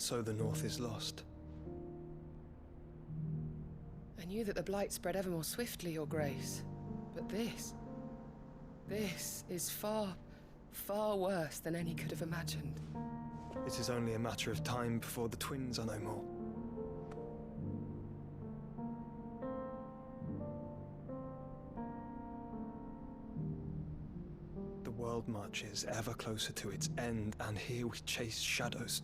And so the North is lost. I knew that the Blight spread ever more swiftly, Your Grace. But this is far, far worse than any could have imagined. It is only a matter of time before the twins are no more. The world marches ever closer to its end, and here we chase shadows.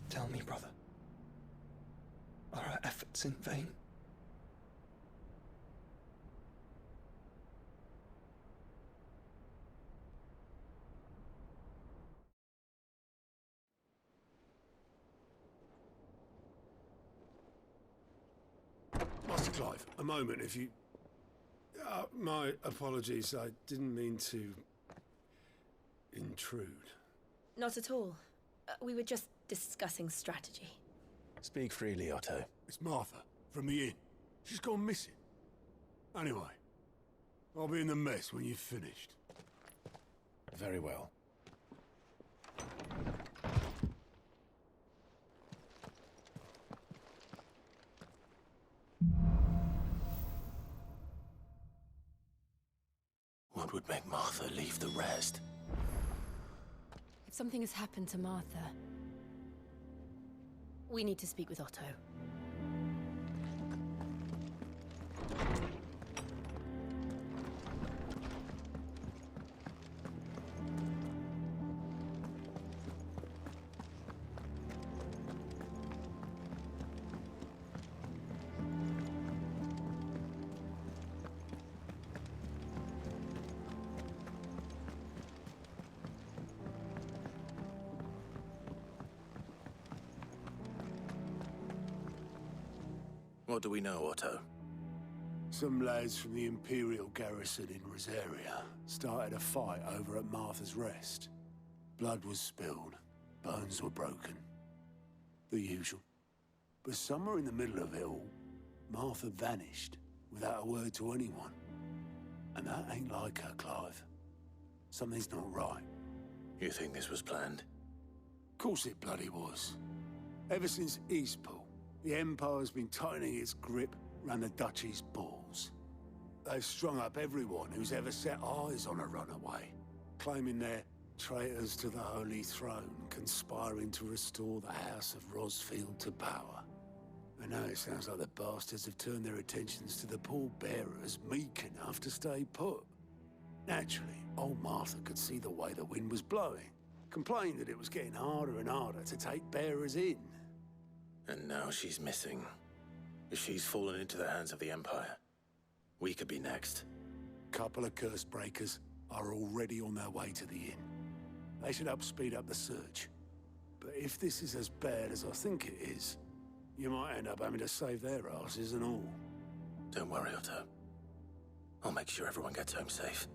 Tell me, brother, are our efforts in vain? Master Clive, a moment, if you... my apologies, I didn't mean to... intrude. Not at all. We were just discussing strategy. Speak freely, Otto. It's Martha, from the inn. She's gone missing. Anyway, I'll be in the mess when you've finished. Very well. What would make Martha leave the rest? If something has happened to Martha, we need to speak with Otto. What do we know, Otto? Some lads from the Imperial garrison in Rosaria started a fight over at Martha's Rest. Blood was spilled, bones were broken. The usual. But somewhere in the middle of it all, Martha vanished without a word to anyone. And that ain't like her, Clive. Something's not right. You think this was planned? Of course it bloody was. Ever since Eastpool, the Empire's been tightening its grip round the Duchy's balls. They've strung up everyone who's ever set eyes on a runaway, claiming they're traitors to the Holy Throne, conspiring to restore the House of Rosfield to power. And now it sounds like the bastards have turned their attentions to the pallbearers meek enough to stay put. Naturally, old Martha could see the way the wind was blowing, complained that it was getting harder and harder to take bearers in. And now she's missing. If she's fallen into the hands of the Empire, we could be next. Couple of curse breakers are already on their way to the inn. They should help speed up the search. But if this is as bad as I think it is, you might end up having to save their asses and all. Don't worry, Otto. I'll make sure everyone gets home safe.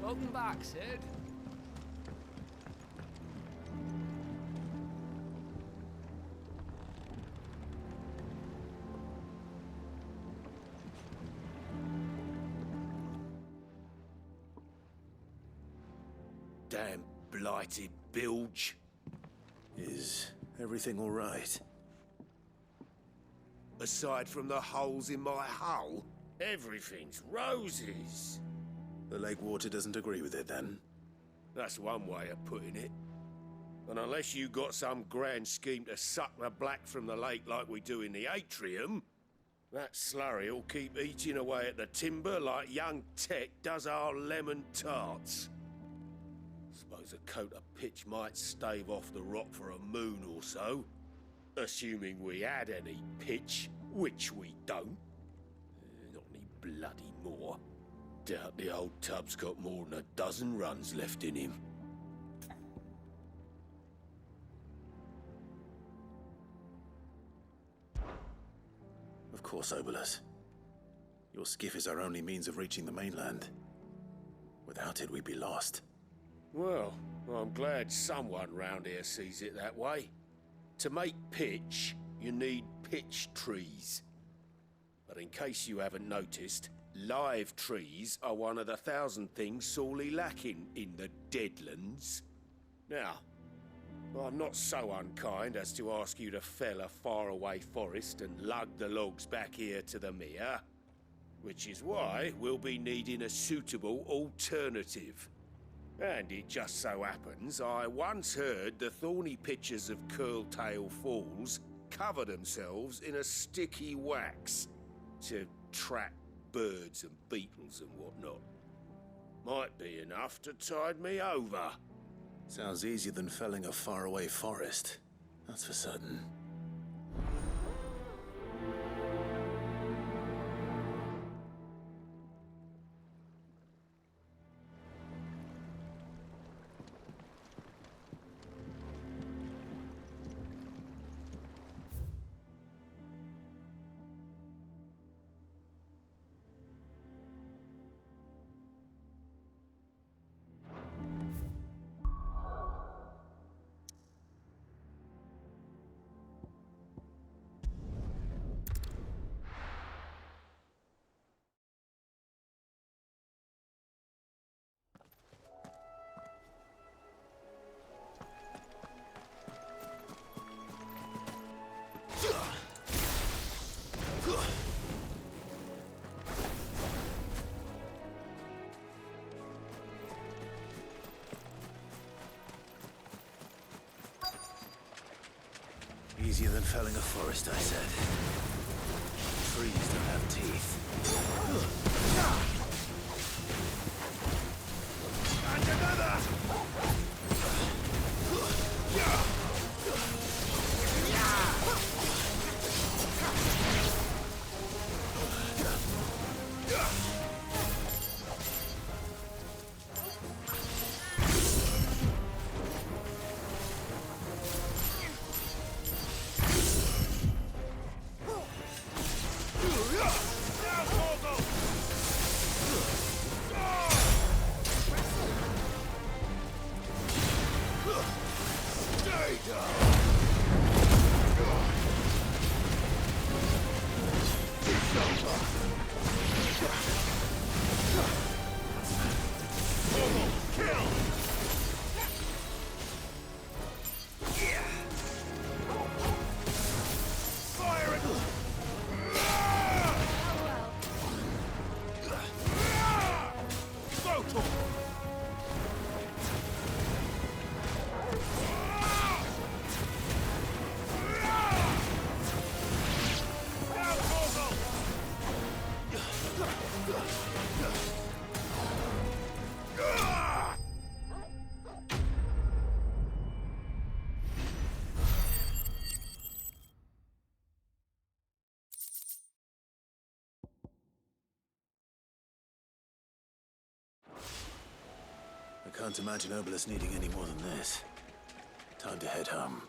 Welcome back, Sid. Damn blighted bilge. Is everything all right? Aside from the holes in my hull, everything's roses. The lake water doesn't agree with it, then? That's one way of putting it. And unless you got some grand scheme to suck the black from the lake like we do in the atrium, that slurry'll keep eating away at the timber like young Tech does our lemon tarts. Suppose a coat of pitch might stave off the rot for a moon or so. Assuming we had any pitch, which we don't. Not any bloody more. Doubt the old tub's got more than a dozen runs left in him. Of course, Obolus. Your skiff is our only means of reaching the mainland. Without it, we'd be lost. Well, I'm glad someone round here sees it that way. To make pitch, you need pitch trees. But in case you haven't noticed, live trees are one of the 1,000 things sorely lacking in the Deadlands. Now, I'm not so unkind as to ask you to fell a faraway forest and lug the logs back here to the mere, which is why we'll be needing a suitable alternative. And it just so happens I once heard the thorny pitchers of Curltail Falls cover themselves in a sticky wax to trap birds and beetles and whatnot. Might be enough to tide me over. Sounds easier than felling a faraway forest. That's for certain. Easier than felling a forest, I said. Trees don't have teeth. And another! I can't imagine Obolus needing any more than this. Time to head home.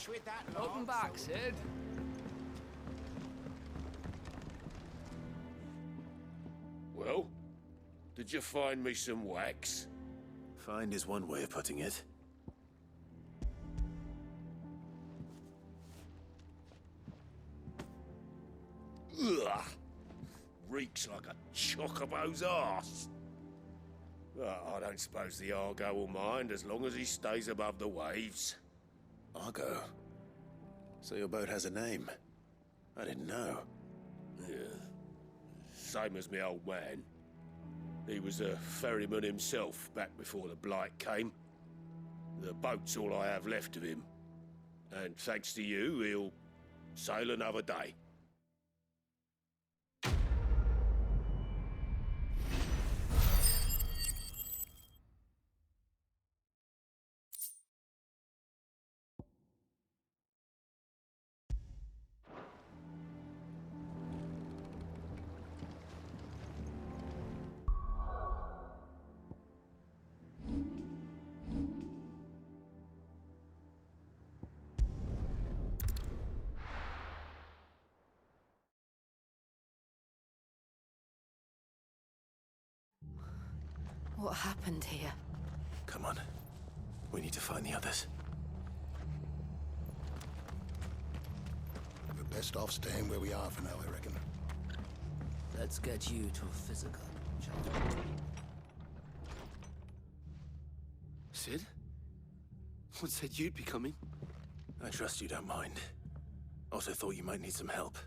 finish with that lot. Welcome back, Sid. Well, did you find me some wax? Find is one way of putting it. Ugh! Reeks like a chocobo's arse. I don't suppose the Argo will mind as long as he stays above the waves. Argo? So your boat has a name? I didn't know. Yeah. Same as me old man. He was a ferryman himself back before the Blight came. The boat's all I have left of him. And thanks to you, he'll sail another day. What happened here? Come on. We need to find the others. We're best off staying where we are for now, I reckon. Let's get you to a physical, shall we? Sid? What said you'd be coming? I trust you don't mind. Also thought you might need some help.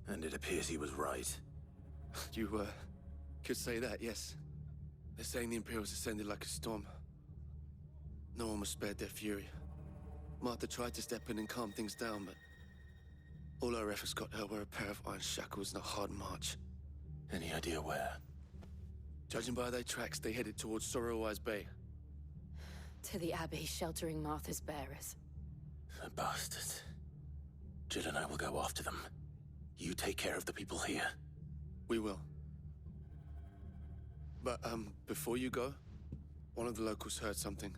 And it appears he was right. You, could say that, yes. They're saying the Imperials ascended like a storm. No one was spared their fury. Martha tried to step in and calm things down, but all our efforts got her were a pair of iron shackles and a hard march. Any idea where? Judging by their tracks, they headed towards Sorrowwise Bay. To the Abbey sheltering Martha's bearers. The bastards. Jill and I will go after them. You take care of the people here. We will. But, before you go, one of the locals heard something.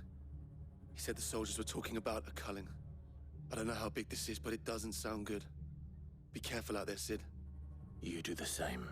He said the soldiers were talking about a culling. I don't know how big this is, but it doesn't sound good. Be careful out there, Sid. You do the same.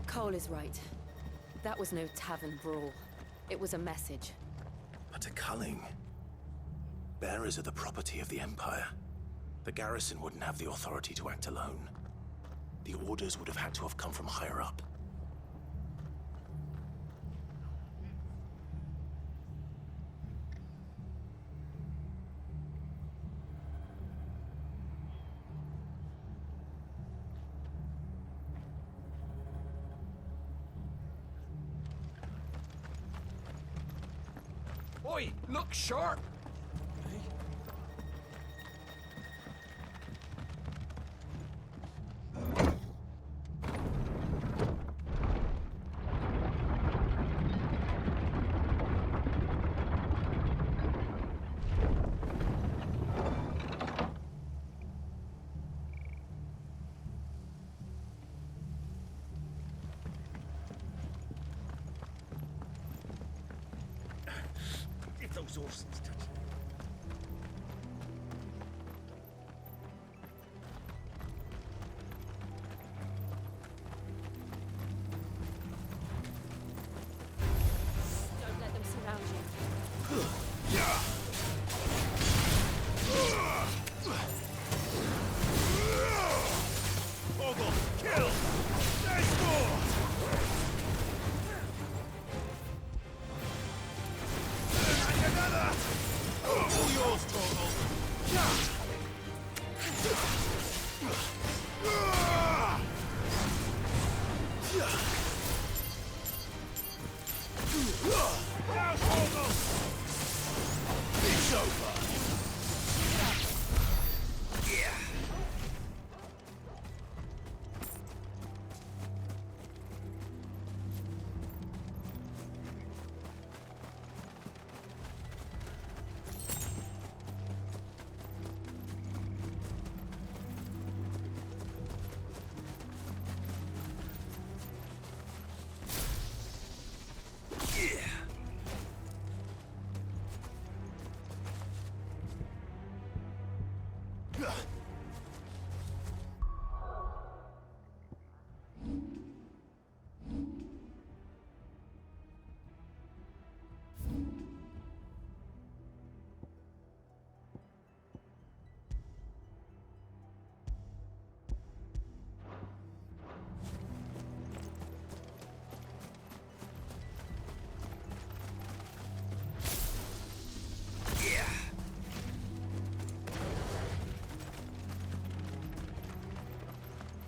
Cole is right. That was no tavern brawl. It was a message. But a culling. Bearers are the property of the Empire. The garrison wouldn't have the authority to act alone. The orders would have had to have come from higher up. Oi, look sharp! If those horses touch me. Don't let them surround you. Ogle, kill! There's more! All yours, Torgal!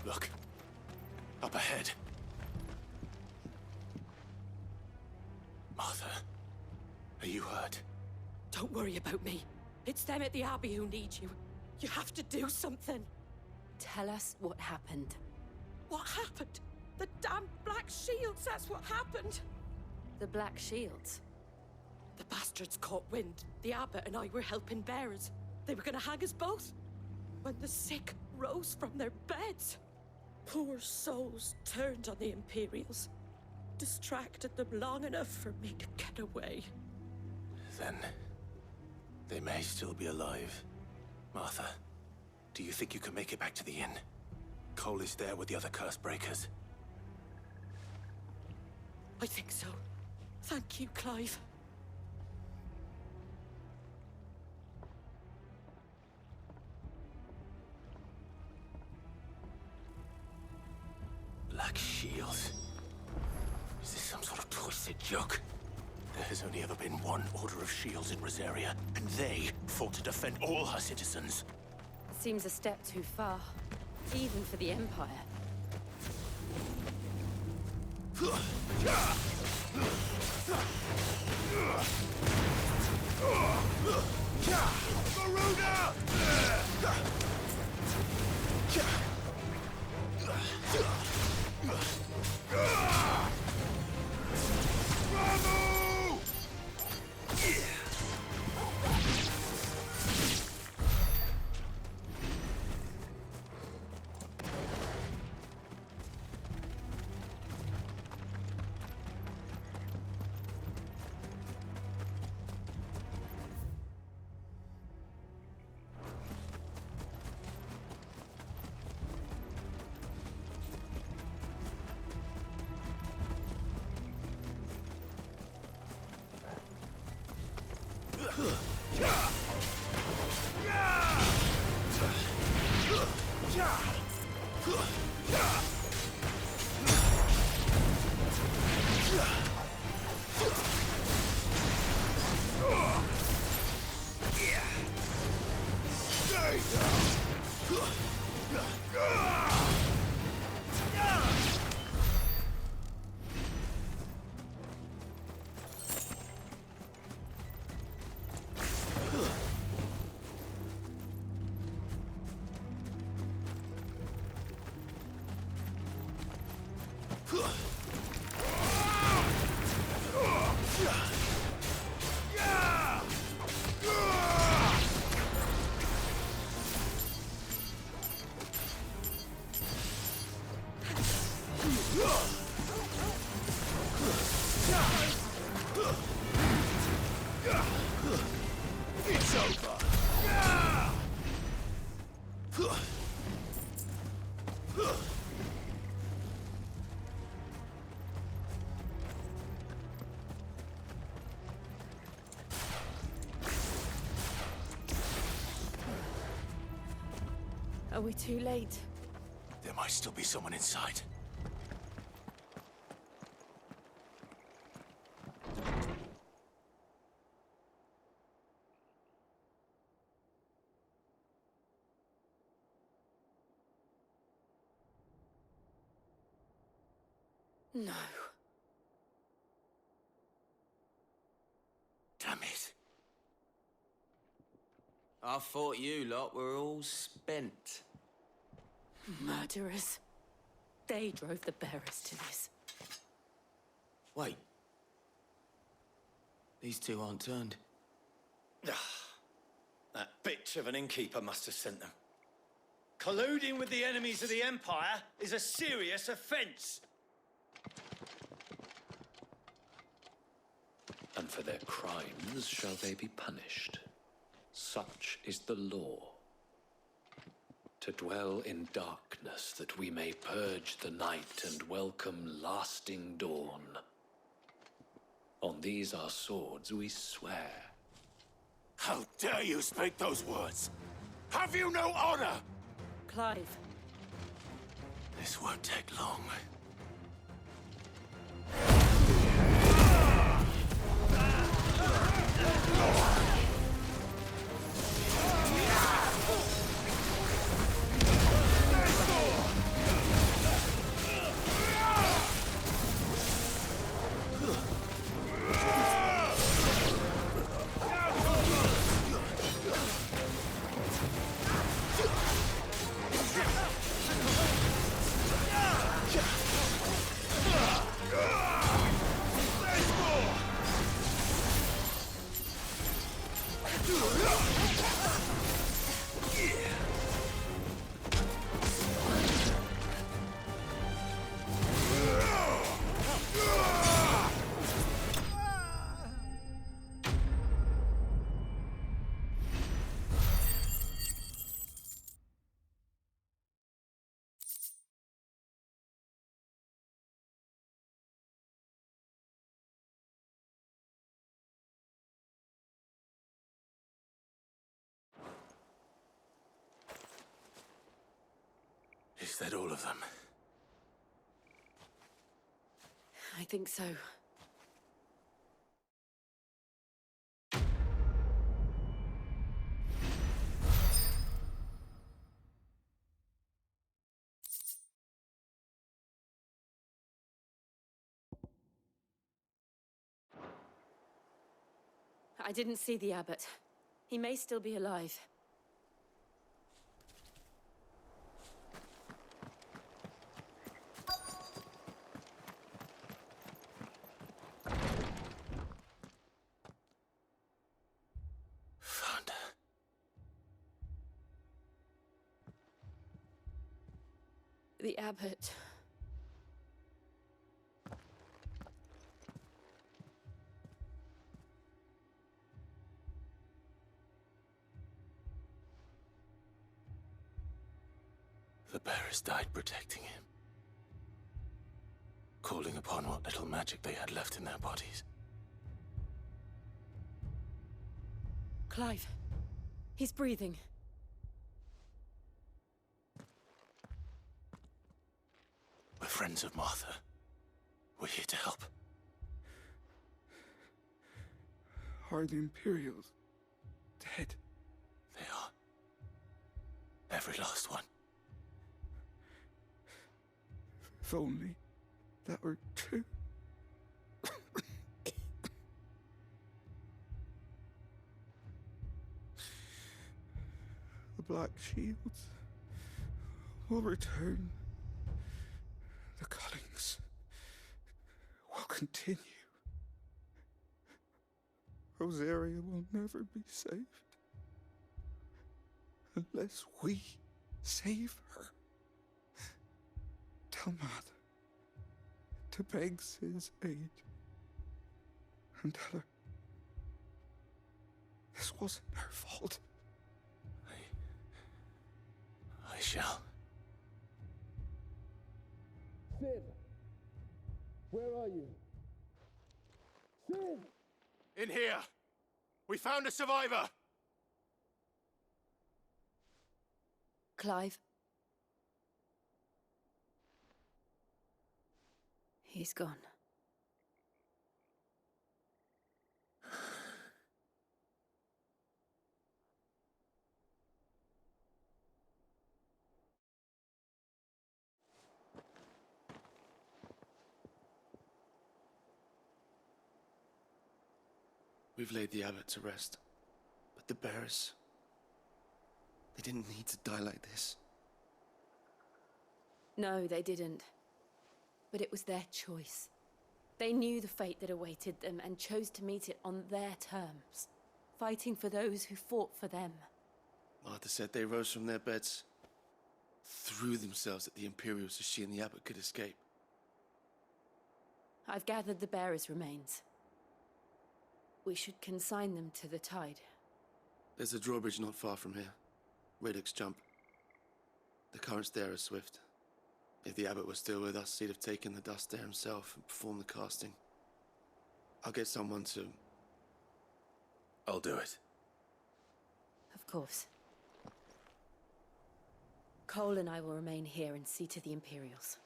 Look. Up ahead. Martha, are you hurt? Don't worry about me. It's them at the Abbey who need you. You have to do something. Tell us what happened. What happened? The damn Black Shields, that's what happened. The Black Shields? The bastards caught wind. The Abbot and I were helping bearers. They were gonna hang us both. When the sick rose from their beds. Poor souls turned on the Imperials. Distracted them long enough for me to get away. Then... they may still be alive. Martha, do you think you can make it back to the inn? Cole is there with the other curse breakers. I think so. Thank you, Clive. Black Shields? Is this some sort of twisted joke? There has only ever been one Order of Shields in Rosaria, and they fought to defend all her citizens. Seems a step too far, even for the Empire. It's over! Are we too late? There might still be someone inside. No. Damn it. I thought you lot were all spent. Murderers. They drove the bearers to this. Wait. These two aren't turned. That bitch of an innkeeper must have sent them. Colluding with the enemies of the Empire is a serious offense. And for their crimes shall they be punished. Such is the law. to dwell in darkness that we may purge the night and welcome lasting dawn. On these our swords we swear. How dare you speak those words? Have you no honor? Clive. This won't take long. Is that all of them? I think so. I didn't see the abbot. He may still be alive. The abbot. The bearers died protecting him. Calling upon what little magic they had left in their bodies. Clive. He's breathing. We're friends of Martha. We're here to help. Are the Imperials dead? They are. Every last one. If only that were true. The Black Shields will return. The cullings will continue. Rosaria will never be saved unless we save her. Tell Matt to beg his aid and tell her this wasn't her fault. I shall. Sid! Where are you? Sid! In here! We found a survivor! Clive. He's gone. We've laid the abbot to rest. But the bearers... they didn't need to die like this. No, they didn't. But it was their choice. They knew the fate that awaited them and chose to meet it on their terms, fighting for those who fought for them. Martha said they rose from their beds, threw themselves at the Imperials so she and the abbot could escape. I've gathered the bearers' remains. We should consign them to the tide. There's a drawbridge not far from here. Radix jump. The currents there are swift. If the abbot was still with us, he'd have taken the dust there himself and performed the casting. I'll get someone to... I'll do it. Of course. Cole and I will remain here and see to the Imperials.